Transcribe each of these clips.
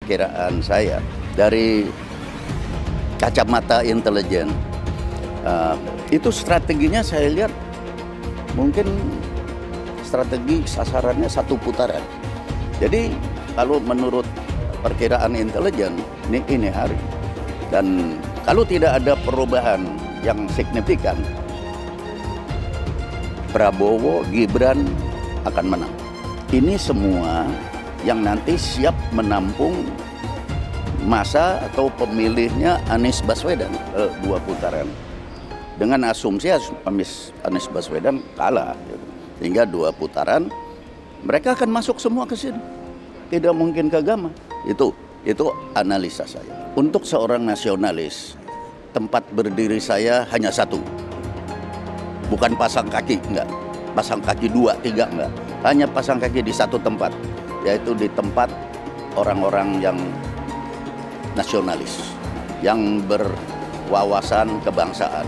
perkiraan saya dari kacamata intelijen, itu strateginya saya lihat mungkin strategi sasarannya 1 putaran. Jadi kalau menurut perkiraan intelijen ini hari, dan kalau tidak ada perubahan yang signifikan, Prabowo Gibran akan menang. Ini semua yang nanti siap menampung masa atau pemilihnya Anies Baswedan 2 putaran. Dengan asumsi Anies Baswedan kalah, sehingga 2 putaran mereka akan masuk semua ke sini. Tidak mungkin ke Gama. Itu analisa saya. Untuk seorang nasionalis, tempat berdiri saya hanya 1. Bukan pasang kaki, enggak. Pasang kaki 2, 3, enggak. Hanya pasang kaki di 1 tempat, yaitu di tempat orang-orang yang nasionalis, yang berwawasan kebangsaan,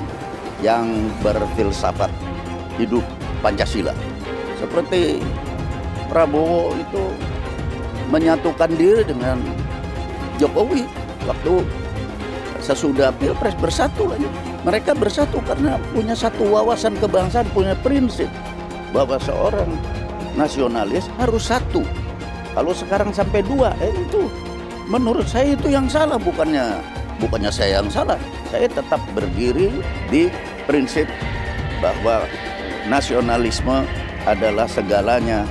yang berfilsafat hidup Pancasila. Seperti Prabowo itu menyatukan diri dengan Jokowi waktu sesudah Pilpres, bersatu lagi. Mereka bersatu karena punya satu wawasan kebangsaan, punya prinsip bahwa seorang nasionalis harus 1. Kalau sekarang sampai 2, itu menurut saya itu yang salah, bukannya saya yang salah. Saya tetap berdiri di prinsip bahwa nasionalisme adalah segalanya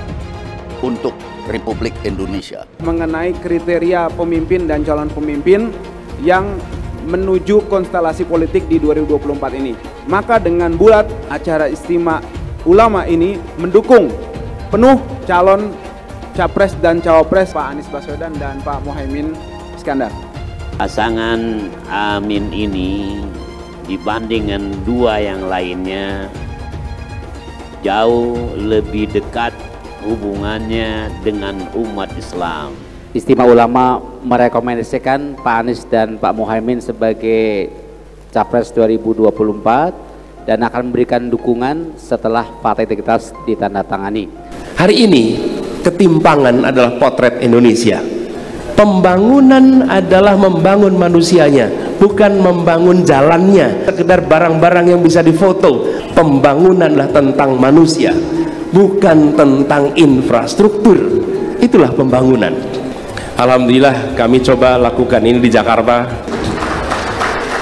untuk Republik Indonesia. Mengenai kriteria pemimpin dan calon pemimpin yang menuju konstelasi politik di 2024 ini, maka dengan bulat acara Istimewa Ulama ini mendukung penuh calon Capres dan Cawapres Pak Anies Baswedan dan Pak Muhaimin Iskandar. Pasangan Amin ini dibandingkan 2 yang lainnya jauh lebih dekat hubungannya dengan umat Islam. Istimewa Ulama merekomendasikan Pak Anies dan Pak Muhaimin sebagai Capres 2024 dan akan memberikan dukungan setelah Fakta Integritas ditandatangani. Hari ini ketimpangan adalah potret Indonesia. Pembangunan adalah membangun manusianya, bukan membangun jalannya, sekedar barang-barang yang bisa difoto. Pembangunanlah tentang manusia, bukan tentang infrastruktur. Itulah pembangunan. Alhamdulillah kami coba lakukan ini di Jakarta,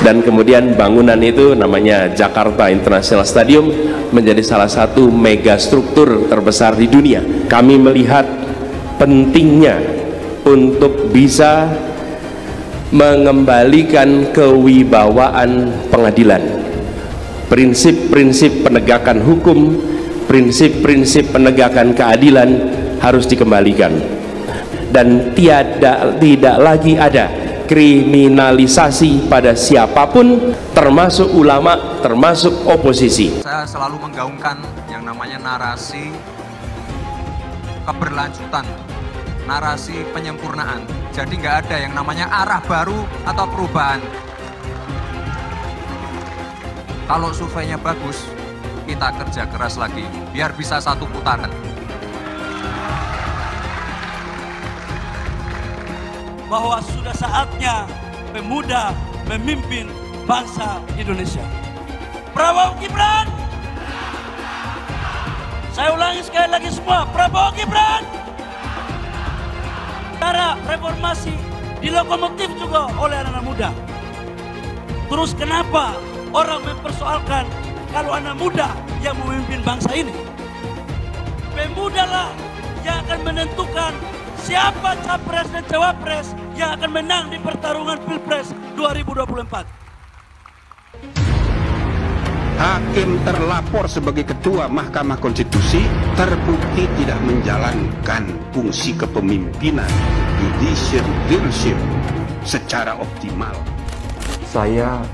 dan kemudian bangunan itu namanya Jakarta International Stadium menjadi salah satu megastruktur terbesar di dunia. Kami melihat pentingnya untuk bisa mengembalikan kewibawaan pengadilan, prinsip-prinsip penegakan hukum, prinsip-prinsip penegakan keadilan harus dikembalikan, dan tidak lagi ada kriminalisasi pada siapapun, termasuk ulama, termasuk oposisi. Saya selalu menggaungkan yang namanya narasi keberlanjutan, narasi penyempurnaan. Jadi nggak ada yang namanya arah baru atau perubahan. Kalau surveinya bagus, kita kerja keras lagi biar bisa 1 putaran. Bahwa sudah saatnya pemuda memimpin bangsa Indonesia. Prabowo Gibran. Saya ulangi sekali lagi semua, Prabowo Gibran. Cara reformasi dilokomotif juga oleh anak muda. Terus kenapa orang mempersoalkan kalau anak muda yang memimpin bangsa ini? Pemudalah yang akan menentukan siapa capres dan cawapres yang akan menang di pertarungan Pilpres 2024. Hakim terlapor sebagai ketua Mahkamah Konstitusi terbukti tidak menjalankan fungsi kepemimpinan judicial leadership secara optimal. Saya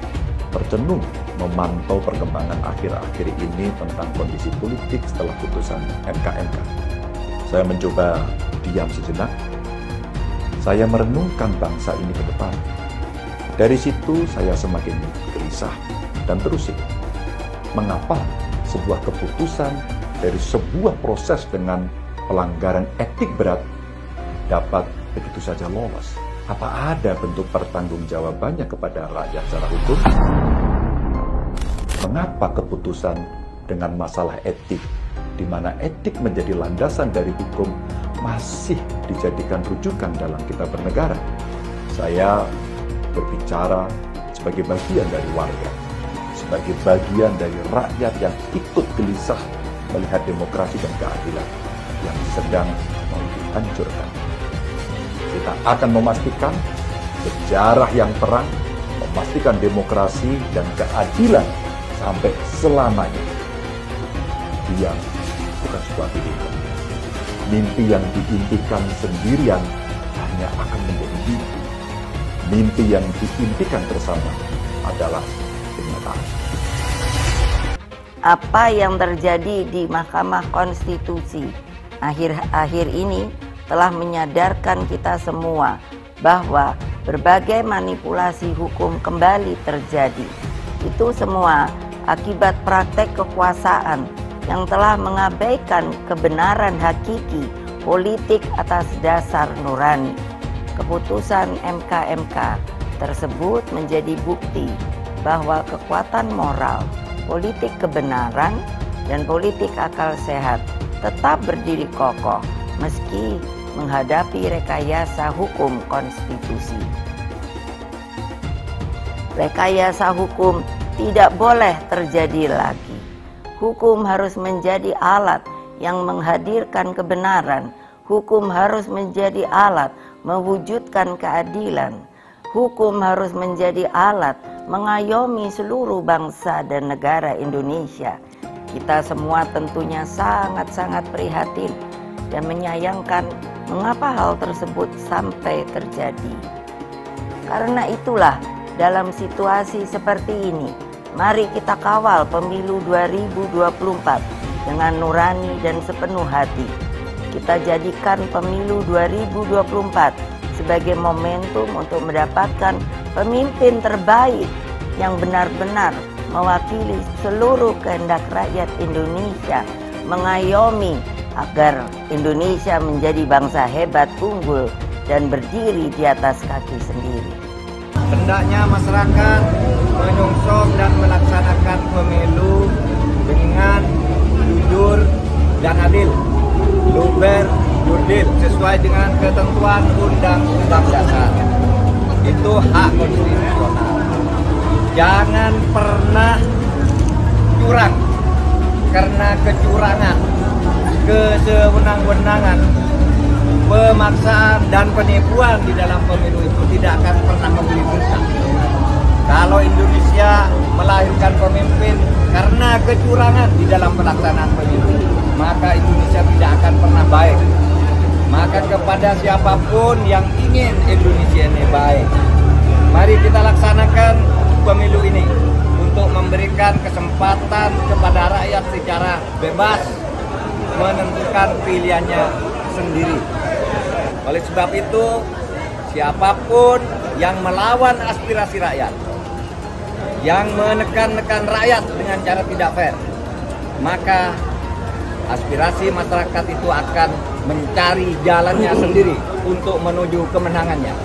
tercenung memantau perkembangan akhir-akhir ini tentang kondisi politik setelah putusan MK. Saya mencoba diam sejenak. Saya merenungkan bangsa ini ke depan. Dari situ saya semakin gelisah dan terusik. Mengapa sebuah keputusan dari sebuah proses dengan pelanggaran etik berat dapat begitu saja lolos? Apa ada bentuk pertanggungjawabannya kepada rakyat secara hukum? Mengapa keputusan dengan masalah etik, di mana etik menjadi landasan dari hukum, masih dijadikan rujukan dalam kita bernegara? Saya berbicara sebagai bagian dari warga, sebagai bagian dari rakyat yang ikut gelisah melihat demokrasi dan keadilan yang sedang mau dihancurkan. Kita akan memastikan sejarah yang terang, memastikan demokrasi dan keadilan sampai selamanya. Diam bukan sebuah pilihan. Mimpi yang diimpikan sendirian hanya akan menjadi mimpi. Mimpi yang diimpikan bersama adalah kenyataan. Apa yang terjadi di Mahkamah Konstitusi akhir-akhir ini telah menyadarkan kita semua bahwa berbagai manipulasi hukum kembali terjadi. Itu semua akibat praktek kekuasaan yang telah mengabaikan kebenaran hakiki politik atas dasar nurani. Keputusan MK tersebut menjadi bukti bahwa kekuatan moral, politik kebenaran, dan politik akal sehat tetap berdiri kokoh meski menghadapi rekayasa hukum konstitusi. Rekayasa hukum tidak boleh terjadi lagi. Hukum harus menjadi alat yang menghadirkan kebenaran. Hukum harus menjadi alat mewujudkan keadilan. Hukum harus menjadi alat mengayomi seluruh bangsa dan negara Indonesia. Kita semua tentunya sangat-sangat prihatin dan menyayangkan mengapa hal tersebut sampai terjadi. Karena itulah, dalam situasi seperti ini, mari kita kawal pemilu 2024 dengan nurani dan sepenuh hati. Kita jadikan pemilu 2024 sebagai momentum untuk mendapatkan pemimpin terbaik yang benar-benar mewakili seluruh kehendak rakyat Indonesia, mengayomi agar Indonesia menjadi bangsa hebat, unggul, dan berdiri di atas kaki sendiri. Hendaknya masyarakat menyongsong dan melaksanakan pemilu dengan jujur dan adil, luber, jurdil, sesuai dengan ketentuan Undang-Undang Dasar. Itu hak konstitusional. Jangan pernah curang, karena kecurangan, kesewenang-wenangan, pemaksaan dan penipuan di dalam pemilu itu tidak akan pernah memberi untung. Kalau Indonesia melahirkan pemimpin karena kecurangan di dalam pelaksanaan pemilu, maka Indonesia tidak akan pernah baik. Maka kepada siapapun yang ingin Indonesia ini baik, mari kita laksanakan pemilu ini untuk memberikan kesempatan kepada rakyat secara bebas menentukan pilihannya sendiri. Oleh sebab itu, siapapun yang melawan aspirasi rakyat, yang menekan-nekan rakyat dengan cara tidak fair, maka aspirasi masyarakat itu akan mencari jalannya sendiri untuk menuju kemenangannya.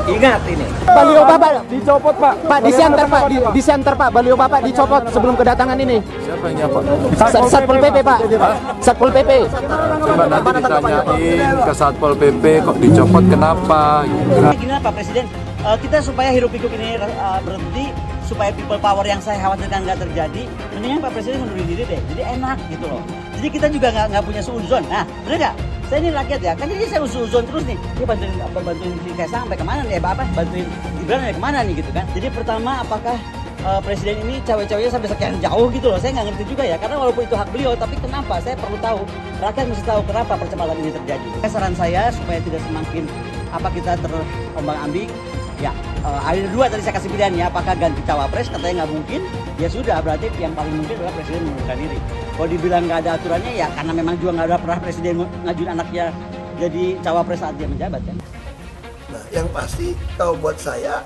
Ingat ini. Baliho Bapak dicopot, Pak. Pak, di center, Pak. Baliho Bapak dicopot sebelum kedatangan ini. Siapa yang nyopot? Satpol PP, Pak. Satpol PP. Coba nanti ditanyain ke Satpol PP kok dicopot kenapa? Gini Pak Presiden, kita supaya hiruk-pikuk ini berhenti, supaya people power yang saya khawatirkan nggak terjadi, mendingan Pak Presiden mundurin diri deh. Jadi enak gitu loh. Jadi kita juga nggak punya suuzon. Nah, bener nggak? Saya ini rakyat ya, kan jadi saya usul-usul terus nih. Dia bantuin Kaisang sampai kemana nih? Bapak bantuin Gibran sampai kemana nih gitu kan? Jadi pertama, apakah presiden ini cawe-cawenya sampai sekian jauh gitu loh? Saya nggak ngerti juga ya, karena walaupun itu hak beliau, tapi kenapa? Saya perlu tahu. Rakyat mesti tahu kenapa percepatan ini terjadi. Saran saya supaya tidak semakin kita terombang-ambing. Ya, ada dua tadi saya kasih pilihan ya, apakah ganti cawapres, katanya nggak mungkin, ya sudah, berarti yang paling mungkin adalah presiden mengundurkan diri. Kalau dibilang nggak ada aturannya, ya karena memang juga nggak ada pernah presiden ngajuin anaknya jadi cawapres saat dia menjabat kan. Nah, yang pasti kalau buat saya,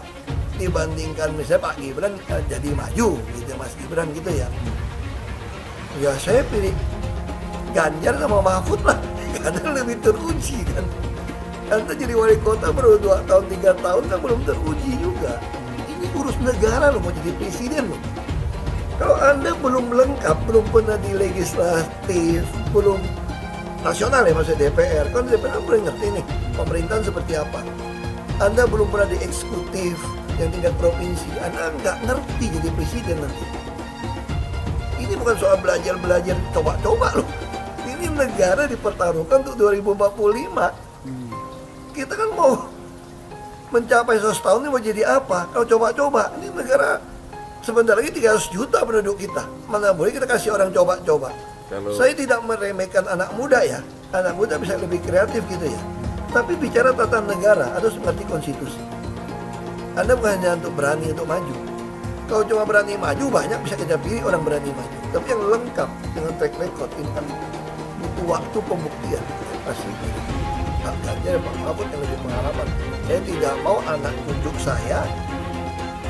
dibandingkan misalnya Pak Gibran jadi maju gitu, Mas Gibran gitu ya, ya saya pilih Ganjar sama Mahfud lah, karena lebih teruji kan. Anda jadi wali kota baru 2 tahun, 3 tahun kan belum teruji juga. Ini urus negara loh, mau jadi presiden loh. Kalau Anda belum lengkap, belum pernah di legislatif, belum nasional ya maksudnya DPR, kan DPR belum ngerti nih pemerintahan seperti apa. Anda belum pernah di eksekutif yang tingkat provinsi, Anda nggak ngerti jadi presiden nanti. Ini bukan soal belajar coba-coba loh. Ini negara dipertaruhkan untuk 2045. Kita kan mau mencapai 100 tahun ini mau jadi apa? Kalau coba-coba, ini negara sebentar lagi 300 juta penduduk kita. Mana boleh kita kasih orang coba-coba. Saya tidak meremehkan anak muda ya. Anak muda bisa lebih kreatif gitu ya. Tapi bicara tata negara harus mengerti konstitusi. Anda bukan hanya untuk berani untuk maju. Kalau cuma berani maju, banyak bisa kita pilih orang berani maju. Tapi yang lengkap dengan track record ini kan butuh waktu pembuktian. Pasti Pak Ganjar, Pak Mahfud yang lebih pengalaman. Saya tidak mau anak cucu saya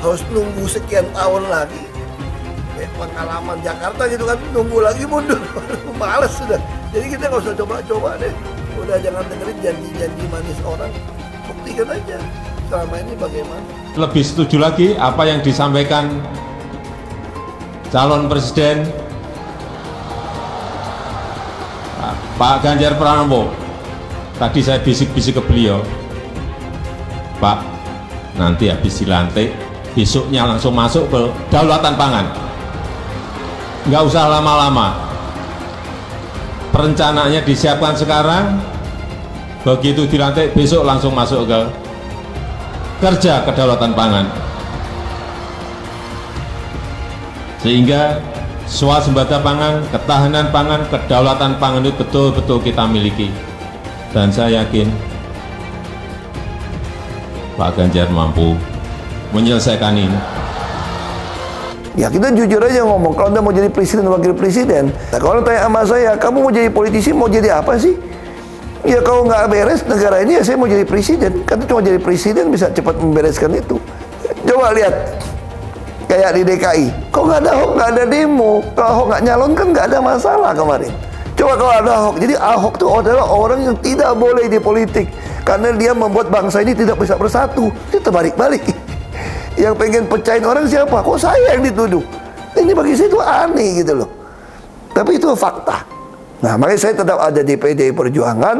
harus nunggu sekian tahun lagi. Pengalaman Jakarta gitu kan, nunggu lagi mundur. Males sudah. Jadi kita nggak usah coba-coba deh. Udah jangan dengerin janji-janji manis orang. Buktikan aja selama ini bagaimana. Lebih setuju lagi apa yang disampaikan calon presiden Pak Ganjar Pranowo. Tadi saya bisik-bisik ke beliau, Pak, nanti habis dilantik, besoknya langsung masuk ke kedaulatan pangan. Nggak usah lama-lama. Perencanaannya disiapkan sekarang, begitu dilantik besok langsung masuk ke kerja kedaulatan pangan. Sehingga swasembada pangan, ketahanan pangan, kedaulatan pangan itu betul-betul kita miliki. Dan saya yakin Pak Ganjar mampu menyelesaikan ini. Ya kita jujur aja ngomong, kalau Anda mau jadi presiden dan wakil presiden, nah kalau tanya sama saya, kamu mau jadi politisi, mau jadi apa sih? Ya kalau nggak beres negara ini, ya saya mau jadi presiden. Kan cuma jadi presiden bisa cepat membereskan itu. Coba lihat, kayak di DKI, kok nggak ada Ahok, nggak ada demo. Kalau Ahok nggak nyalon kan nggak ada masalah kemarin. Coba kalau ada Ahok, jadi Ahok itu adalah orang yang tidak boleh di politik. Karena dia membuat bangsa ini tidak bisa bersatu. Dia terbalik-balik. Yang pengen pecahin orang siapa? Kok saya yang dituduh? Ini bagi saya itu aneh gitu loh. Tapi itu fakta. Nah makanya saya tetap ada di PDI Perjuangan.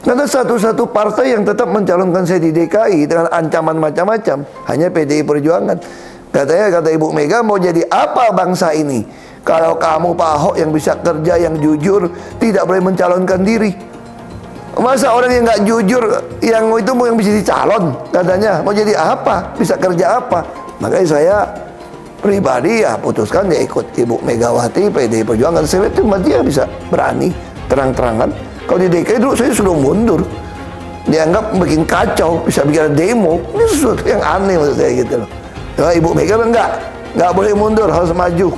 Karena satu-satu partai yang tetap mencalonkan saya di DKI dengan ancaman macam-macam hanya PDI Perjuangan. Kata Ibu Mega, mau jadi apa bangsa ini? Kalau kamu Pak Ahok yang bisa kerja, yang jujur, tidak boleh mencalonkan diri. Masa orang yang nggak jujur, yang itu mau yang bisa dicalon, katanya mau jadi apa, bisa kerja apa? Makanya saya pribadi ya putuskan ya ikut Ibu Megawati, PDI Perjuangan. Saya lihat dia bisa berani terang-terangan. Kalau di DKI dulu saya sudah mundur, dianggap bikin kacau, bisa bikin demo. Ini sesuatu yang aneh menurut saya gitu loh. Nah, Ibu Mega nggak boleh mundur, harus maju.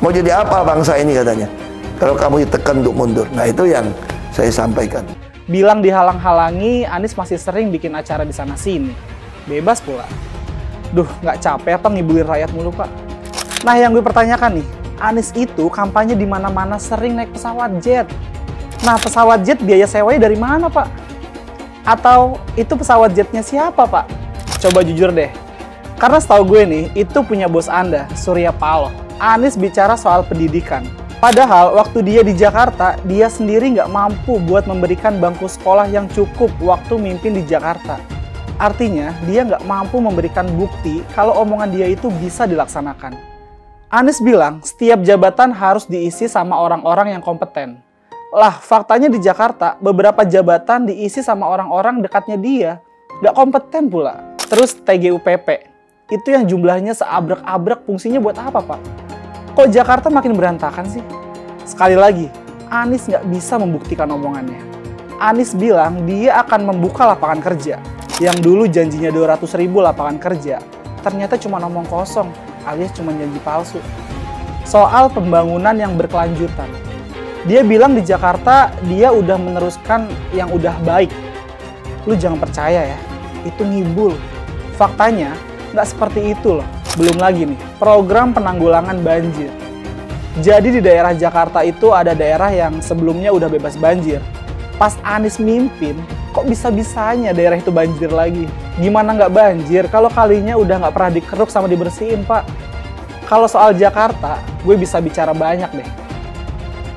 Mau jadi apa bangsa ini katanya? Kalau kamu ditekan untuk mundur. Nah itu yang saya sampaikan. Bilang dihalang-halangi, Anies masih sering bikin acara di sana-sini. Bebas pula. Duh, nggak capek apa ngibulin rakyat mulu, Pak? Nah, yang gue pertanyakan nih, Anies itu kampanye di mana-mana sering naik pesawat jet. Nah, pesawat jet biaya sewanya dari mana, Pak? Atau itu pesawat jetnya siapa, Pak? Coba jujur deh. Karena setahu gue nih, itu punya bos Anda, Surya Paloh. Anies bicara soal pendidikan. Padahal waktu dia di Jakarta, dia sendiri nggak mampu buat memberikan bangku sekolah yang cukup waktu mimpin di Jakarta. Artinya, dia nggak mampu memberikan bukti kalau omongan dia itu bisa dilaksanakan. Anies bilang, setiap jabatan harus diisi sama orang-orang yang kompeten. Lah, faktanya di Jakarta, beberapa jabatan diisi sama orang-orang dekatnya dia. Nggak kompeten pula. Terus TGUPP. Itu yang jumlahnya seabrek-abrek, fungsinya buat apa, Pak? Kok Jakarta makin berantakan sih? Sekali lagi, Anies nggak bisa membuktikan omongannya. Anies bilang dia akan membuka lapangan kerja. Yang dulu janjinya 200.000 lapangan kerja, ternyata cuma ngomong kosong, alias cuma janji palsu. Soal pembangunan yang berkelanjutan. Dia bilang di Jakarta dia udah meneruskan yang udah baik. Lu jangan percaya ya, itu ngibul. Faktanya, nggak seperti itu loh. Belum lagi nih, program penanggulangan banjir. Jadi di daerah Jakarta itu ada daerah yang sebelumnya udah bebas banjir. Pas Anies mimpin, kok bisa-bisanya daerah itu banjir lagi? Gimana nggak banjir kalau kalinya udah nggak pernah dikeruk sama dibersihin, Pak? Kalau soal Jakarta, gue bisa bicara banyak deh.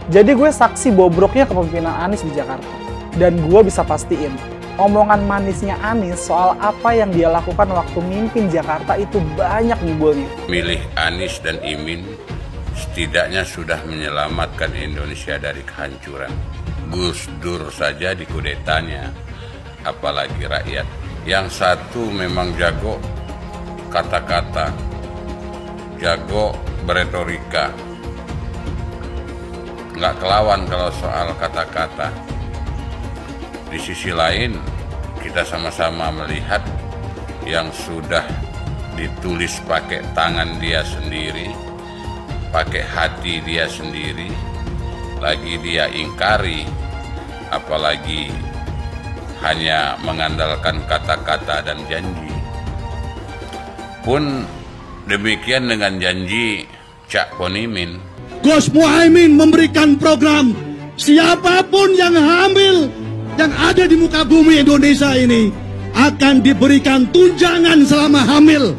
Jadi gue saksi bobroknya kepemimpinan Anies di Jakarta. Dan gue bisa pastiin, omongan manisnya Anies soal apa yang dia lakukan waktu mimpin Jakarta itu banyak nibulnya. Milih Anies dan Imin setidaknya sudah menyelamatkan Indonesia dari kehancuran. Gus Dur saja dikudetanya, apalagi rakyat. Yang satu memang jago kata-kata, jago beretorika, nggak kelawan kalau soal kata-kata. Di sisi lain, kita sama-sama melihat yang sudah ditulis pakai tangan dia sendiri, pakai hati dia sendiri, lagi dia ingkari, apalagi hanya mengandalkan kata-kata dan janji. Pun demikian dengan janji Cak Ponimin. Gus Muhaimin memberikan program siapapun yang hamil yang ada di muka bumi Indonesia ini akan diberikan tunjangan selama hamil.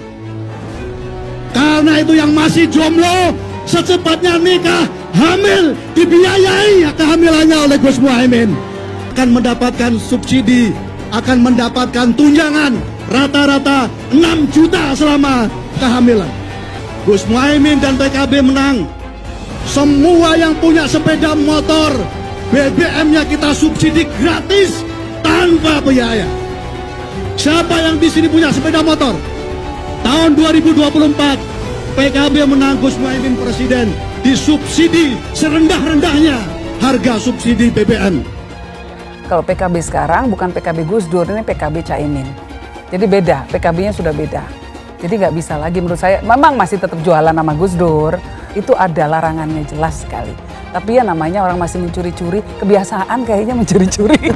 Karena itu yang masih jomblo secepatnya nikah, hamil, dibiayai kehamilannya oleh Gus Muhaimin. Akan mendapatkan subsidi, akan mendapatkan tunjangan rata-rata 6 juta selama kehamilan. Gus Muhaimin dan PKB menang. Semua yang punya sepeda motor, BBM-nya kita subsidi gratis tanpa biaya. Siapa yang di sini punya sepeda motor? Tahun 2024 PKB menang, Gus Muhaimin presiden, disubsidi serendah-rendahnya harga subsidi BBM. Kalau PKB sekarang bukan PKB Gus Dur, ini PKB Caimin. Jadi beda, PKB-nya sudah beda. Jadi nggak bisa lagi menurut saya, memang masih tetap jualan nama Gus Dur, itu ada larangannya jelas sekali. Tapi ya namanya orang masih mencuri-curi, kebiasaan kayaknya mencuri-curi.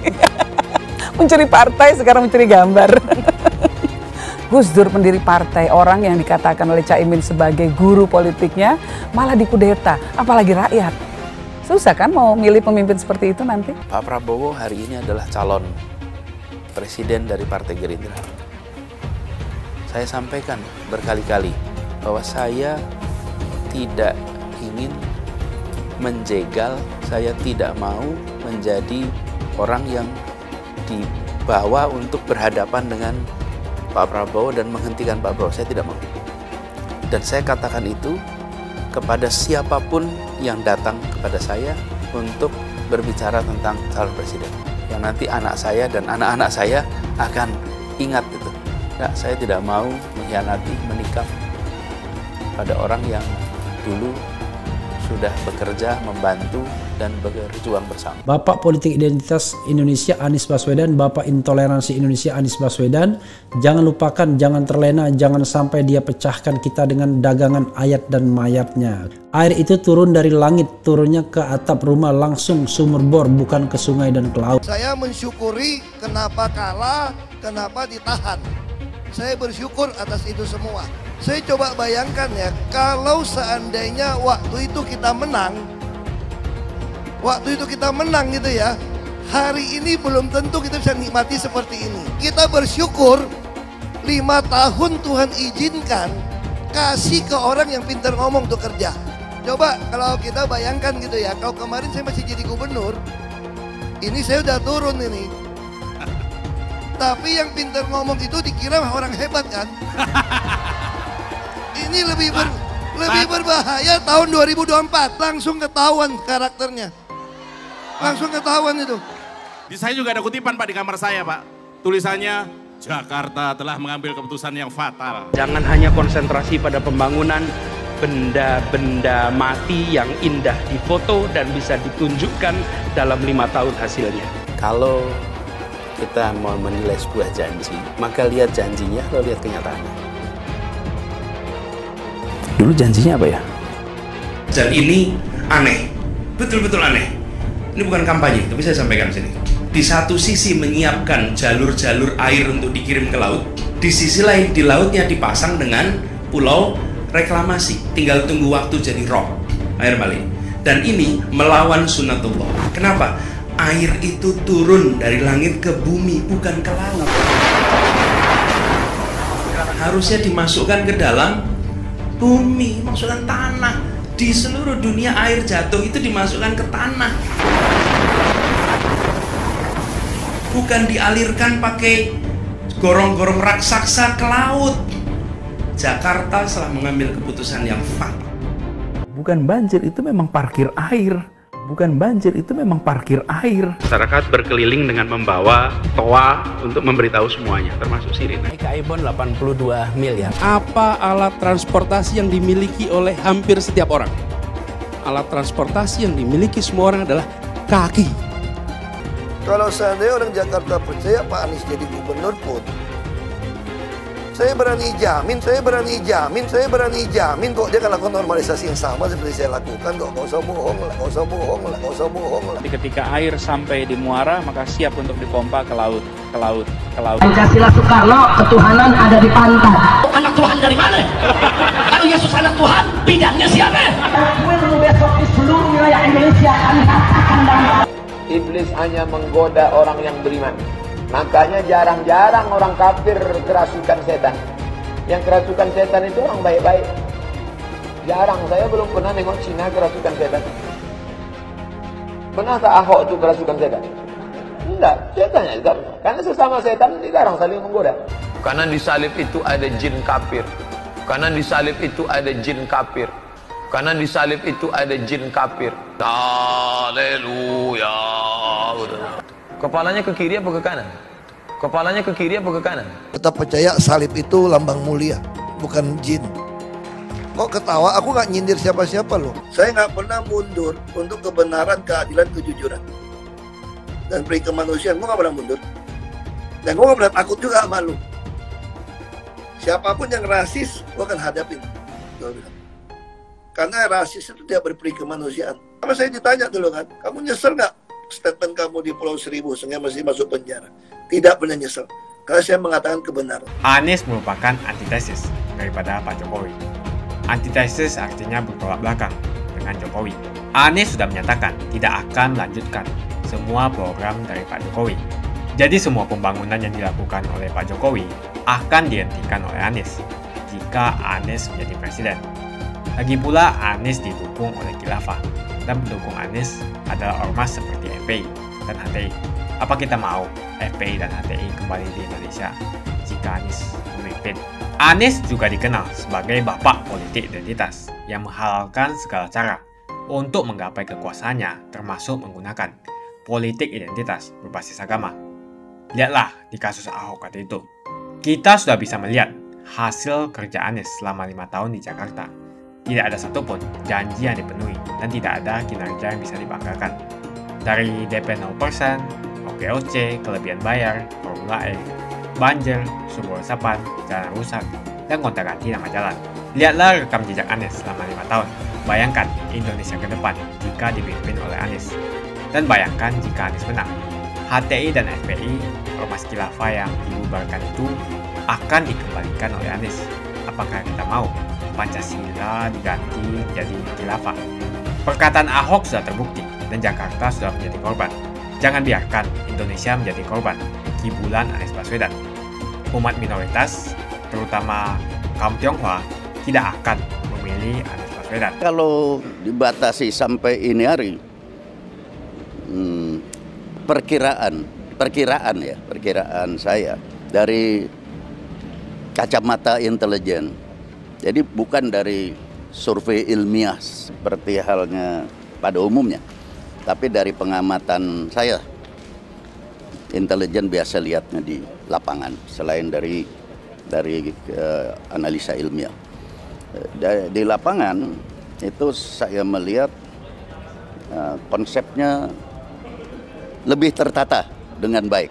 Mencuri partai, sekarang mencuri gambar. Gus Dur pendiri partai, orang yang dikatakan oleh Caimin sebagai guru politiknya, malah dikudeta, apalagi rakyat. Susah kan mau milih pemimpin seperti itu nanti? Pak Prabowo hari ini adalah calon presiden dari Partai Gerindra. Saya sampaikan berkali-kali bahwa saya tidak ingin menjegal, saya tidak mau menjadi orang yang dibawa untuk berhadapan dengan Pak Prabowo dan menghentikan Pak Prabowo. Saya tidak mau. Dan saya katakan itu kepada siapapun yang datang kepada saya untuk berbicara tentang calon presiden. Yang nanti anak saya dan anak-anak saya akan ingat itu. Nah, saya tidak mau mengkhianati, menikam pada orang yang dulu sudah bekerja, membantu, dan berjuang bersama. Bapak Politik Identitas Indonesia Anies Baswedan, Bapak Intoleransi Indonesia Anies Baswedan, jangan lupakan, jangan terlena, jangan sampai dia pecahkan kita dengan dagangan ayat dan mayatnya. Air itu turun dari langit, turunnya ke atap rumah langsung sumur bor, bukan ke sungai dan ke laut. Saya mensyukuri kenapa kalah, kenapa ditahan. Saya bersyukur atas itu semua. Saya coba bayangkan ya, kalau seandainya waktu itu kita menang gitu ya, hari ini belum tentu kita bisa nikmati seperti ini. Kita bersyukur 5 tahun Tuhan izinkan kasih ke orang yang pintar ngomong untuk kerja. Coba kalau kita bayangkan gitu ya, kalau kemarin saya masih jadi gubernur, ini saya udah turun ini. Tapi yang pintar ngomong itu dikira orang hebat kan? Ini lebih berbahaya tahun 2024, langsung ketahuan karakternya. Langsung ketahuan itu. Di saya juga ada kutipan Pak di kamar saya Pak. Tulisannya, Jakarta telah mengambil keputusan yang fatal. Jangan hanya konsentrasi pada pembangunan benda-benda mati yang indah difoto dan bisa ditunjukkan dalam 5 tahun hasilnya. Kalau kita mau menilai sebuah janji, maka lihat janjinya, lalu lihat kenyataannya. Dulu janjinya apa ya? Dan ini aneh, betul-betul aneh. Ini bukan kampanye, tapi saya sampaikan di sini. Di satu sisi menyiapkan jalur-jalur air untuk dikirim ke laut, di sisi lain di lautnya dipasang dengan pulau reklamasi, tinggal tunggu waktu jadi rob, air balik. Dan ini melawan sunnatullah. Kenapa? Air itu turun dari langit ke bumi, bukan ke laut. Harusnya dimasukkan ke dalam bumi, masukkan tanah. Di seluruh dunia air jatuh itu dimasukkan ke tanah, bukan dialirkan pakai gorong-gorong raksasa ke laut. Jakarta telah mengambil keputusan yang fatal. Bukan banjir, itu memang parkir air. Bukan banjir, itu memang parkir air. Masyarakat berkeliling dengan membawa toa untuk memberitahu semuanya, termasuk sirine. Ibon 82 miliar. Apa alat transportasi yang dimiliki oleh hampir setiap orang? Alat transportasi yang dimiliki semua orang adalah kaki. Kalau seandainya orang Jakarta percaya Pak Anies jadi gubernur pun, saya berani jamin kok dia akan lakukan normalisasi yang sama seperti saya lakukan kok. Nggak usah bohong lah. Ketika air sampai di muara, maka siap untuk dipompa ke laut. Pancasila Soekarno, ketuhanan ada di pantai. Anak Tuhan dari mana? Kalau Yesus anak Tuhan, bidangnya siapa? Besok di seluruh wilayah Indonesia kami katakan dan Iblis hanya menggoda orang yang beriman. Makanya jarang-jarang orang kafir kerasukan setan. Yang kerasukan setan itu orang baik-baik. Jarang, saya belum pernah nengok Cina kerasukan setan. Pernah tak Ahok itu kerasukan setan? Enggak, setannya juga pernah. Karena sesama setan dilarang saling menggoda. Karena di salib itu ada jin kafir. Karena di salib itu ada jin kafir. Karena di salib itu ada jin kafir. Haleluya. Kepalanya ke kiri apa ke kanan? Kepalanya ke kiri apa ke kanan? Tetap percaya salib itu lambang mulia, bukan jin. Kok ketawa? Aku nggak nyindir siapa-siapa loh. Saya nggak pernah mundur untuk kebenaran, keadilan, kejujuran, dan peri kemanusiaan. Gue nggak pernah mundur. Dan gue nggak pernah takut juga sama lu. Siapapun yang rasis, gue akan hadapin. Karena rasis itu tidak berperi kemanusiaan. Sama saya ditanya dulu kan, kamu nyesel nggak statement kamu di Pulau Seribu sehingga masih masuk penjara? Tidak pernah nyesel, karena saya mengatakan kebenaran. Anies merupakan antitesis daripada Pak Jokowi. Antitesis artinya bertolak belakang dengan Jokowi. Anies sudah menyatakan tidak akan melanjutkan semua program dari Pak Jokowi. Jadi semua pembangunan yang dilakukan oleh Pak Jokowi akan dihentikan oleh Anies jika Anies menjadi presiden. Lagi pula Anies didukung oleh khilafah, dan pendukung Anies adalah ormas seperti FPI dan HTI. Apa kita mau FPI dan HTI kembali di Indonesia jika Anies memimpin? Anies juga dikenal sebagai bapak politik identitas yang menghalalkan segala cara untuk menggapai kekuasaannya, termasuk menggunakan politik identitas berbasis agama. Lihatlah di kasus Ahok waktu itu. Kita sudah bisa melihat hasil kerja Anies selama 5 tahun di Jakarta. Tidak ada satupun janji yang dipenuhi dan tidak ada kinerja yang bisa dibanggakan. Dari DP 0%, OKOC, kelebihan bayar, Formula E, banjir, sumber resapan, jalan rusak, dan gonta-ganti nama jalan. Lihatlah rekam jejak Anies selama 5 tahun. Bayangkan Indonesia ke depan jika dipimpin oleh Anies. Dan bayangkan jika Anies menang. HTI dan FPI, ormas khilafah yang dibubarkan itu akan dikembalikan oleh Anies. Apakah kita mau Pancasila diganti jadi khilafah? Perkataan Ahok sudah terbukti dan Jakarta sudah menjadi korban. Jangan biarkan Indonesia menjadi korban kibulan Anies Baswedan. Umat minoritas, terutama kaum Tionghoa, tidak akan memilih Anies Baswedan. Kalau dibatasi sampai ini hari, perkiraan saya dari kacamata intelijen. Jadi bukan dari survei ilmiah seperti halnya pada umumnya, tapi dari pengamatan saya, intelijen biasa lihatnya di lapangan, selain dari analisa ilmiah. Di lapangan itu saya melihat konsepnya lebih tertata dengan baik.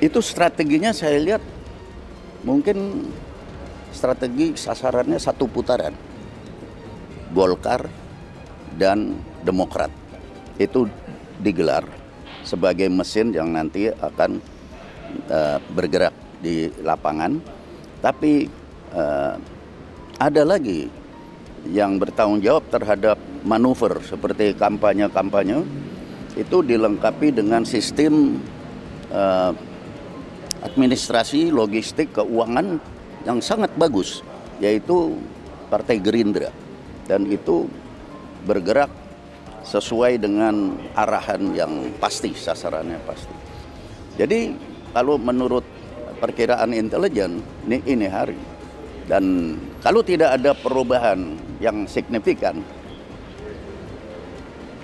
Itu strateginya saya lihat mungkin strategi sasarannya satu putaran, Golkar dan Demokrat. Itu digelar sebagai mesin yang nanti akan bergerak di lapangan. Tapi ada lagi yang bertanggung jawab terhadap manuver seperti kampanye-kampanye. itu dilengkapi dengan sistem administrasi, logistik, keuangan yang sangat bagus, yaitu Partai Gerindra, dan itu bergerak sesuai dengan arahan yang pasti, sasarannya pasti. Jadi kalau menurut perkiraan intelijen ini hari, dan kalau tidak ada perubahan yang signifikan,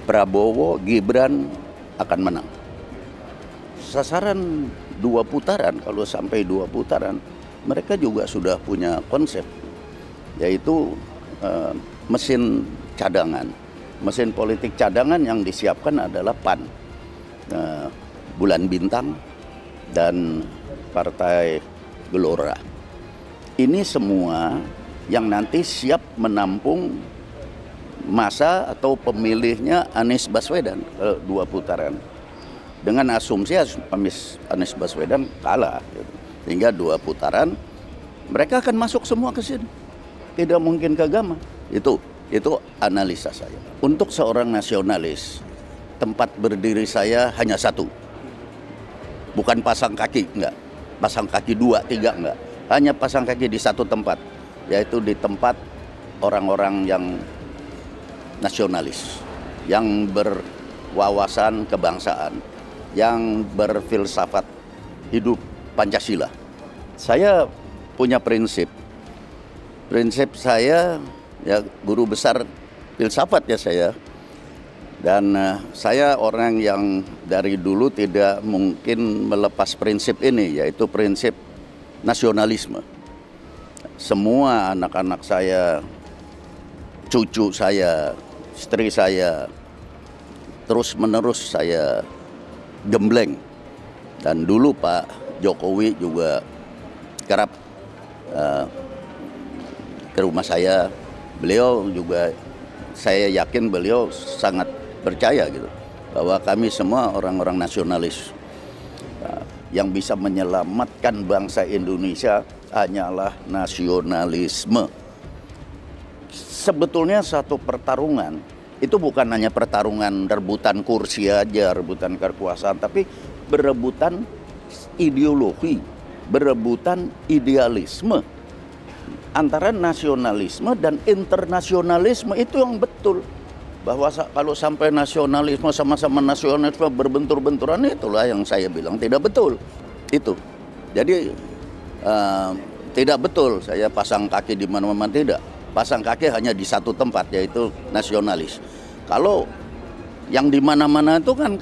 Prabowo, Gibran akan menang. Sasaran 2 putaran, kalau sampai 2 putaran, mereka juga sudah punya konsep, yaitu mesin cadangan. Mesin politik cadangan yang disiapkan adalah PAN, Bulan Bintang, dan Partai Gelora. Ini semua yang nanti siap menampung masa atau pemilihnya Anies Baswedan 2 putaran. Dengan asumsi Anies Baswedan kalah, sehingga 2 putaran mereka akan masuk semua ke sini. Tidak mungkin ke Gama. Itu analisa saya. Untuk seorang nasionalis, tempat berdiri saya hanya satu. Bukan pasang kaki, enggak. Pasang kaki 2, 3, enggak. Hanya pasang kaki di satu tempat, yaitu di tempat orang-orang yang nasionalis, yang berwawasan kebangsaan, yang berfilsafat hidup Pancasila. Saya punya prinsip saya, ya guru besar filsafat ya saya, dan saya orang yang dari dulu tidak mungkin melepas prinsip ini, yaitu prinsip nasionalisme. Semua anak-anak saya, cucu saya, istri saya, terus-menerus saya gembleng. Dan dulu Pak Jokowi juga kerap ke rumah saya. Beliau juga, saya yakin beliau sangat percaya gitu, bahwa kami semua orang-orang nasionalis. Yang bisa menyelamatkan bangsa Indonesia hanyalah nasionalisme. Sebetulnya satu pertarungan itu bukan hanya pertarungan rebutan kursi aja, rebutan kekuasaan, tapi berebutan ideologi, berebutan idealisme. Antara nasionalisme dan internasionalisme itu yang betul. Bahwa kalau sampai nasionalisme sama-sama nasionalisme berbentur-benturan, itulah yang saya bilang tidak betul. Itu. Jadi tidak betul saya pasang kaki di mana-mana, tidak. Pasang kaki hanya di satu tempat, yaitu nasionalis. Kalau yang di mana-mana itu kan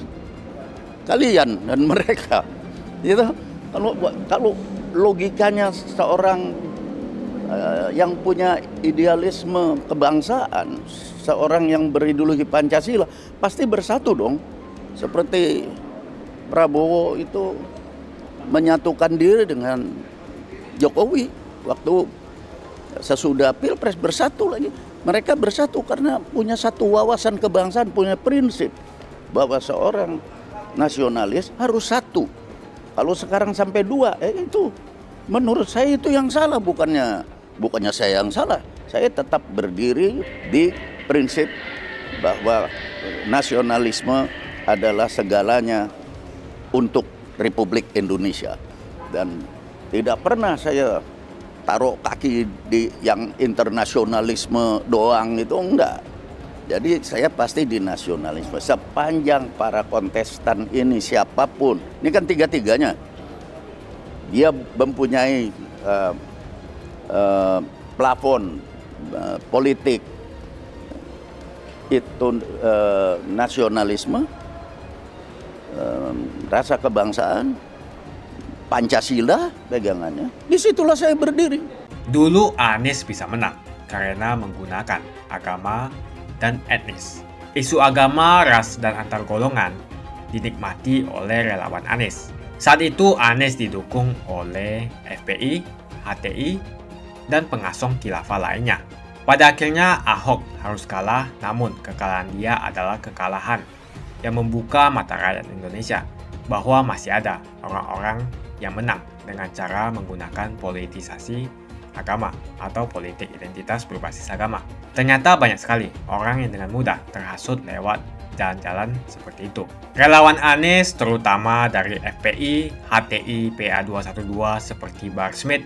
kalian dan mereka. Gitu. Kalau logikanya seorang yang punya idealisme kebangsaan, seorang yang berideologi Pancasila, pasti bersatu dong. Seperti Prabowo itu menyatukan diri dengan Jokowi waktu sesudah Pilpres, bersatu lagi. Mereka bersatu karena punya satu wawasan kebangsaan, punya prinsip bahwa seorang nasionalis harus satu. Kalau sekarang sampai 2, itu menurut saya itu yang salah, bukannya saya yang salah. Saya tetap berdiri di prinsip bahwa nasionalisme adalah segalanya untuk Republik Indonesia. Dan tidak pernah saya taruh kaki di yang internasionalisme doang, itu enggak. Jadi saya pasti di nasionalisme. Sepanjang para kontestan ini siapapun, ini kan tiga-tiganya, dia mempunyai plafon politik itu nasionalisme, rasa kebangsaan, Pancasila pegangannya. Disitulah saya berdiri. Dulu Anies bisa menang karena menggunakan agama dan etnis. Isu agama, ras, dan antar golongan dinikmati oleh relawan Anies. Saat itu Anies didukung oleh FPI, HTI, dan pengasong khilafah lainnya. Pada akhirnya Ahok harus kalah, namun kekalahan dia adalah kekalahan yang membuka mata rakyat Indonesia bahwa masih ada orang-orang yang menang dengan cara menggunakan politisasi agama atau politik identitas berbasis agama. Ternyata banyak sekali orang yang dengan mudah terhasut lewat jalan-jalan seperti itu. Relawan Anies terutama dari FPI, HTI, PA212 seperti Bahar Smith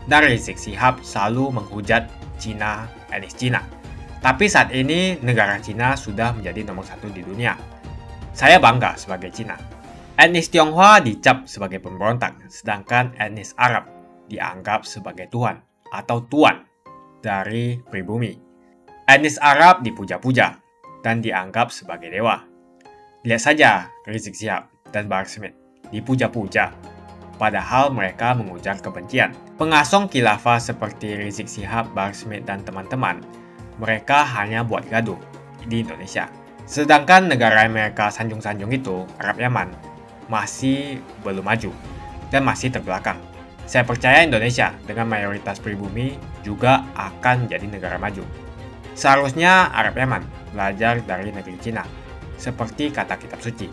dan Rizik Syihab selalu menghujat Cina, etnis Cina. Tapi saat ini negara Cina sudah menjadi nomor 1 di dunia. Saya bangga sebagai Cina. Etnis Tionghoa dicap sebagai pemberontak, sedangkan etnis Arab dianggap sebagai Tuhan atau Tuan dari pribumi. Etnis Arab dipuja-puja dan dianggap sebagai dewa. Lihat saja Rizik Syihab dan Bahar Smith dipuja-puja, padahal mereka mengujar kebencian. Pengasong khilafah seperti Rizik Syihab, Bahar Smith, dan teman-teman, mereka hanya buat gaduh di Indonesia. Sedangkan negara yang mereka sanjung-sanjung itu, Arab Yaman, masih belum maju dan masih terbelakang. Saya percaya Indonesia dengan mayoritas pribumi juga akan menjadi negara maju. Seharusnya Arab Yaman belajar dari negeri Cina, seperti kata kitab suci.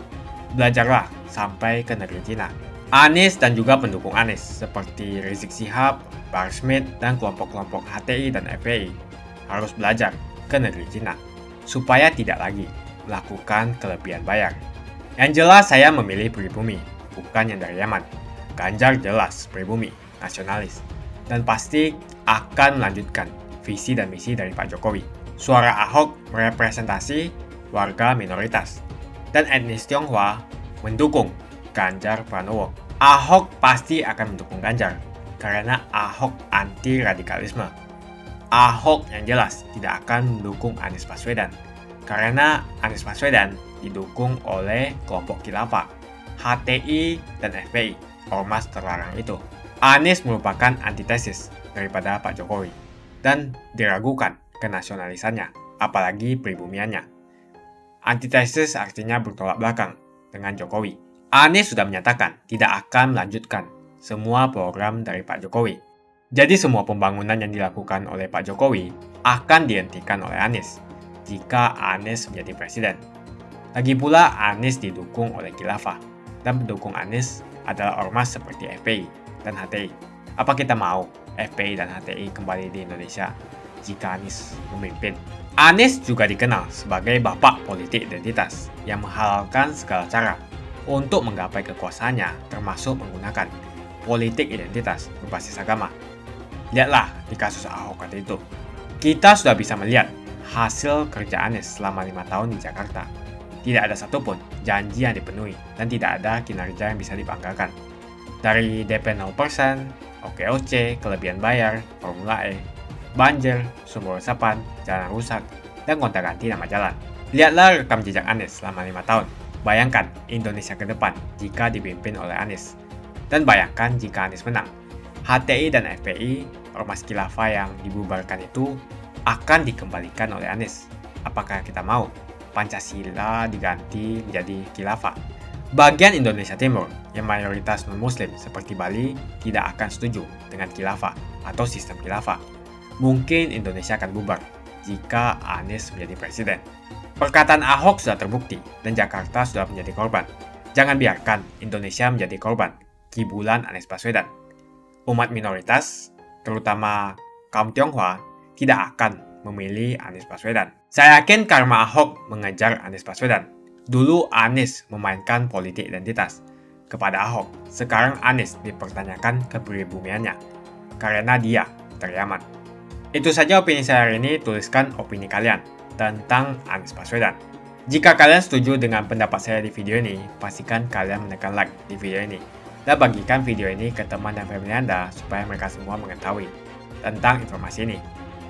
Belajarlah sampai ke negeri Cina. Anies dan juga pendukung Anies, seperti Rizik Syihab, Bahar Smith, dan kelompok-kelompok HTI dan FPI, harus belajar ke negeri Cina, supaya tidak lagi melakukan kelebihan bayar. Yang jelas saya memilih pribumi, bukan yang dari Yaman. Ganjar jelas pribumi, nasionalis, dan pasti akan melanjutkan visi dan misi dari Pak Jokowi. Suara Ahok merepresentasi warga minoritas, dan etnis Tionghoa mendukung Ganjar Pranowo. Ahok pasti akan mendukung Ganjar, karena Ahok anti radikalisme. Ahok yang jelas tidak akan mendukung Anies Baswedan, karena Anies Baswedan didukung oleh kelompok khilafah, HTI, dan FPI, ormas terlarang itu. Anies merupakan antitesis daripada Pak Jokowi, dan diragukan kenasionalisannya, apalagi pribumiannya. Antitesis artinya bertolak belakang dengan Jokowi. Anies sudah menyatakan tidak akan melanjutkan semua program dari Pak Jokowi. Jadi semua pembangunan yang dilakukan oleh Pak Jokowi akan dihentikan oleh Anies jika Anies menjadi presiden. Lagi pula Anies didukung oleh khilafah, dan pendukung Anies adalah ormas seperti FPI dan HTI. Apa kita mau FPI dan HTI kembali di Indonesia jika Anies memimpin? Anies juga dikenal sebagai bapak politik identitas yang menghalalkan segala cara untuk menggapai kekuasaannya, termasuk menggunakan politik identitas berbasis agama. Lihatlah di kasus Ahok waktu itu. Kita sudah bisa melihat hasil kerja Anies selama 5 tahun di Jakarta. Tidak ada satupun janji yang dipenuhi dan tidak ada kinerja yang bisa dibanggakan. Dari DP 0%, OKOC, kelebihan bayar, Formula E, banjir, sumber resapan, jalan rusak, dan gonta-ganti nama jalan. Lihatlah rekam jejak Anies selama 5 tahun. Bayangkan Indonesia ke depan jika dipimpin oleh Anies. Dan bayangkan jika Anies menang. HTI dan FPI, ormas khilafah yang dibubarkan itu, akan dikembalikan oleh Anies. Apakah kita mau Pancasila diganti menjadi khilafah? Bagian Indonesia Timur yang mayoritas non-muslim seperti Bali tidak akan setuju dengan khilafah atau sistem khilafah. Mungkin Indonesia akan bubar jika Anies menjadi presiden. Perkataan Ahok sudah terbukti dan Jakarta sudah menjadi korban. Jangan biarkan Indonesia menjadi korban kibulan Anies Baswedan. Umat minoritas, terutama kaum Tionghoa, tidak akan memilih Anies Baswedan. Saya yakin karma Ahok mengejar Anies Baswedan. Dulu Anies memainkan politik identitas kepada Ahok. Sekarang Anies dipertanyakan kepribumiannya karena dia dari Yaman. Itu saja opini saya hari ini. Tuliskan opini kalian tentang Anies Baswedan. Jika kalian setuju dengan pendapat saya di video ini, pastikan kalian menekan like di video ini dan bagikan video ini ke teman dan family Anda supaya mereka semua mengetahui tentang informasi ini.